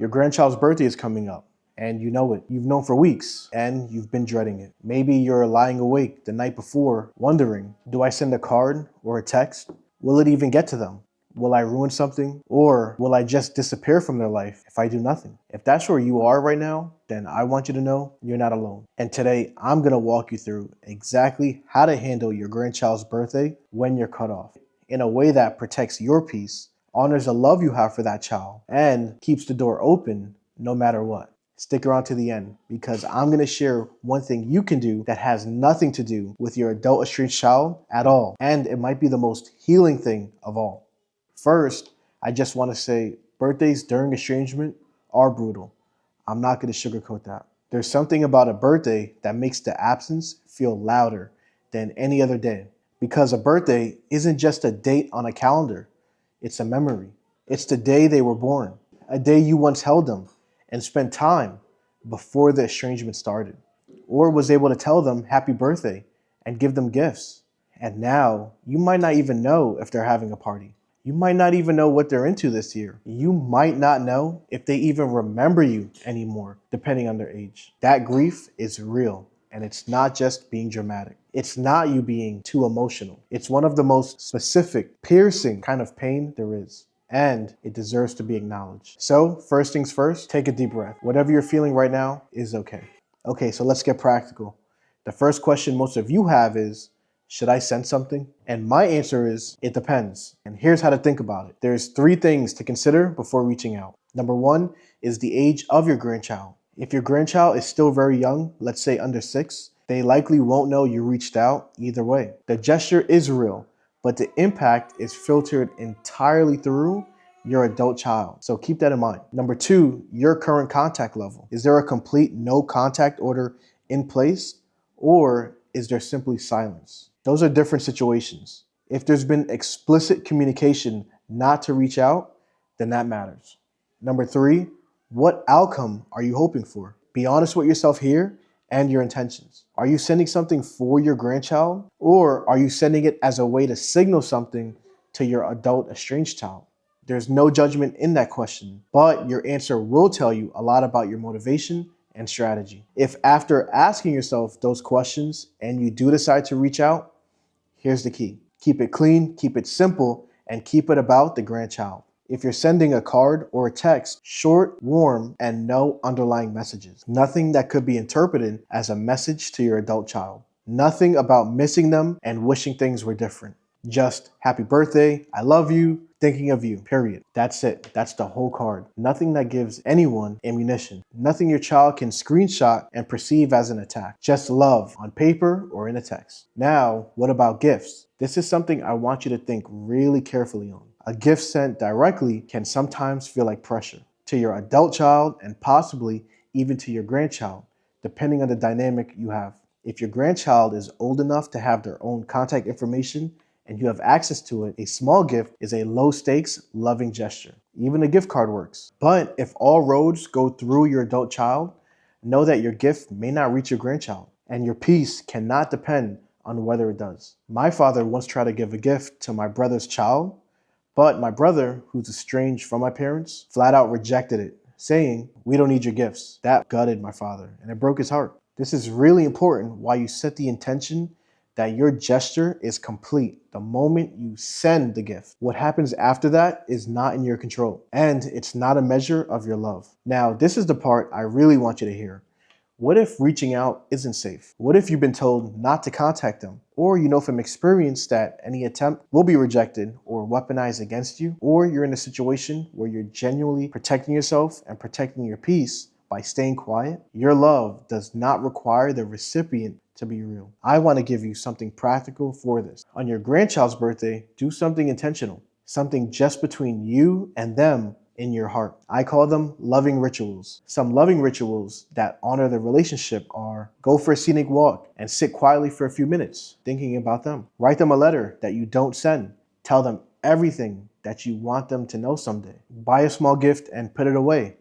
Your grandchild's birthday is coming up, and you know it. You've known for weeks, and you've been dreading it. Maybe you're lying awake the night before, wondering, do I send a card or a text? Will it even get to them? Will I ruin something? Or will I just disappear from their life if I do nothing? If that's where you are right now, then I want you to know you're not alone. And today, I'm gonna walk you through exactly how to handle your grandchild's birthday when you're cut off in a way that protects your peace, honors the love you have for that child, and keeps the door open no matter what. Stick around to the end because I'm going to share one thing you can do that has nothing to do with your adult estranged child at all. And it might be the most healing thing of all. First, I just want to say birthdays during estrangement are brutal. I'm not going to sugarcoat that. There's something about a birthday that makes the absence feel louder than any other day. Because a birthday isn't just a date on a calendar, it's a memory. It's the day they were born, a day you once held them and spent time before the estrangement started, or was able to tell them happy birthday and give them gifts. And now you might not even know if they're having a party. You might not even know what they're into this year. You might not know if they even remember you anymore, depending on their age. That grief is real, and it's not just being dramatic. It's not you being too emotional. It's one of the most specific, piercing kind of pain there is, and it deserves to be acknowledged. So, first things first, take a deep breath. Whatever you're feeling right now is okay. Okay, so let's get practical. The first question most of you have is, should I send something? And my answer is, it depends. And here's how to think about it. There's 3 things to consider before reaching out. Number 1 is the age of your grandchild. If your grandchild is still very young, let's say under 6, they likely won't know you reached out either way. The gesture is real, but the impact is filtered entirely through your adult child. So keep that in mind. Number 2, your current contact level. Is there a complete no contact order in place, or is there simply silence? Those are different situations. If there's been explicit communication not to reach out, then that matters. Number 3, what outcome are you hoping for? Be honest with yourself here and your intentions. Are you sending something for your grandchild, or are you sending it as a way to signal something to your adult estranged child? There's no judgment in that question, but your answer will tell you a lot about your motivation and strategy. If after asking yourself those questions and you do decide to reach out, here's the key. Keep it clean, keep it simple, and keep it about the grandchild. If you're sending a card or a text, short, warm, and no underlying messages. Nothing that could be interpreted as a message to your adult child. Nothing about missing them and wishing things were different. Just happy birthday, I love you, thinking of you, period. That's it. That's the whole card. Nothing that gives anyone ammunition. Nothing your child can screenshot and perceive as an attack. Just love on paper or in a text. Now, what about gifts? This is something I want you to think really carefully on. A gift sent directly can sometimes feel like pressure to your adult child and possibly even to your grandchild, depending on the dynamic you have. If your grandchild is old enough to have their own contact information and you have access to it, a small gift is a low-stakes, loving gesture. Even a gift card works. But if all roads go through your adult child, know that your gift may not reach your grandchild, and your peace cannot depend on whether it does. My father once tried to give a gift to my brother's child, but my brother, who's estranged from my parents, flat out rejected it, saying, "We don't need your gifts." That gutted my father, and it broke his heart. This is really important while you set the intention that your gesture is complete the moment you send the gift. What happens after that is not in your control, and it's not a measure of your love. Now, this is the part I really want you to hear. What if reaching out isn't safe? What if you've been told not to contact them? Or you know from experience that any attempt will be rejected or weaponized against you? Or you're in a situation where you're genuinely protecting yourself and protecting your peace by staying quiet? Your love does not require the recipient to be real. I want to give you something practical for this. On your grandchild's birthday, do something intentional, something just between you and them in your heart. I call them loving rituals. Some loving rituals that honor the relationship are: go for a scenic walk and sit quietly for a few minutes thinking about them. Write them a letter that you don't send. Tell them everything that you want them to know someday. Buy a small gift and put it away.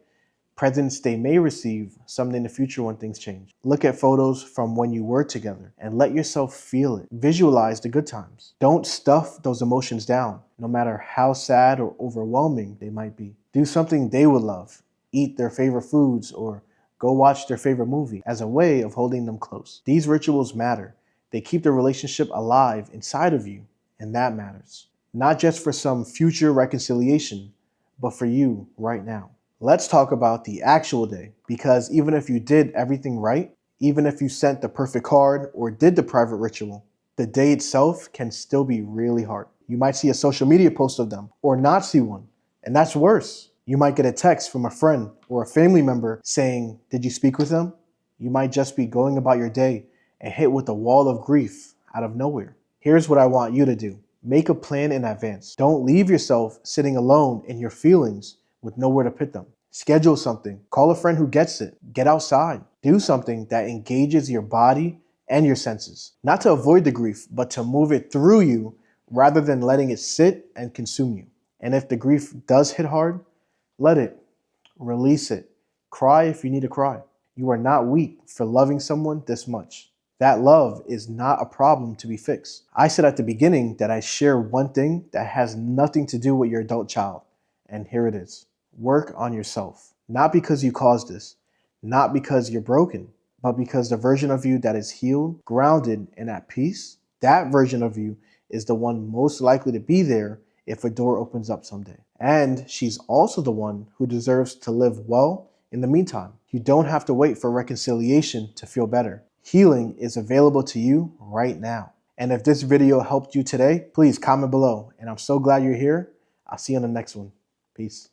Presents they may receive someday in the future when things change. Look at photos from when you were together and let yourself feel it. Visualize the good times. Don't stuff those emotions down, no matter how sad or overwhelming they might be. Do something they would love. eat their favorite foods, or go watch their favorite movie as a way of holding them close. These rituals matter. They keep the relationship alive inside of you, and that matters. Not just for some future reconciliation, but for you right now. Let's talk about the actual day, because even if you did everything right, even if you sent the perfect card or did the private ritual, the day itself can still be really hard. You might see a social media post of them or not see one, and that's worse. You might get a text from a friend or a family member saying, "Did you speak with them?" You might just be going about your day and hit with a wall of grief out of nowhere. Here's what I want you to do. Make a plan in advance. Don't leave yourself sitting alone in your feelings with nowhere to put them. Schedule something. Call a friend who gets it. Get outside. Do something that engages your body and your senses. Not to avoid the grief, but to move it through you rather than letting it sit and consume you. And if the grief does hit hard, let it. Release it. Cry if you need to cry. You are not weak for loving someone this much. That love is not a problem to be fixed. I said at the beginning that I share one thing that has nothing to do with your adult child. And here it is. Work on yourself. Not because you caused this, not because you're broken, but because the version of you that is healed, grounded, and at peace, that version of you is the one most likely to be there if a door opens up someday. And she's also the one who deserves to live well in the meantime. You don't have to wait for reconciliation to feel better. Healing is available to you right now. And if this video helped you today, please comment below. And I'm so glad you're here. I'll see you on the next one. Peace.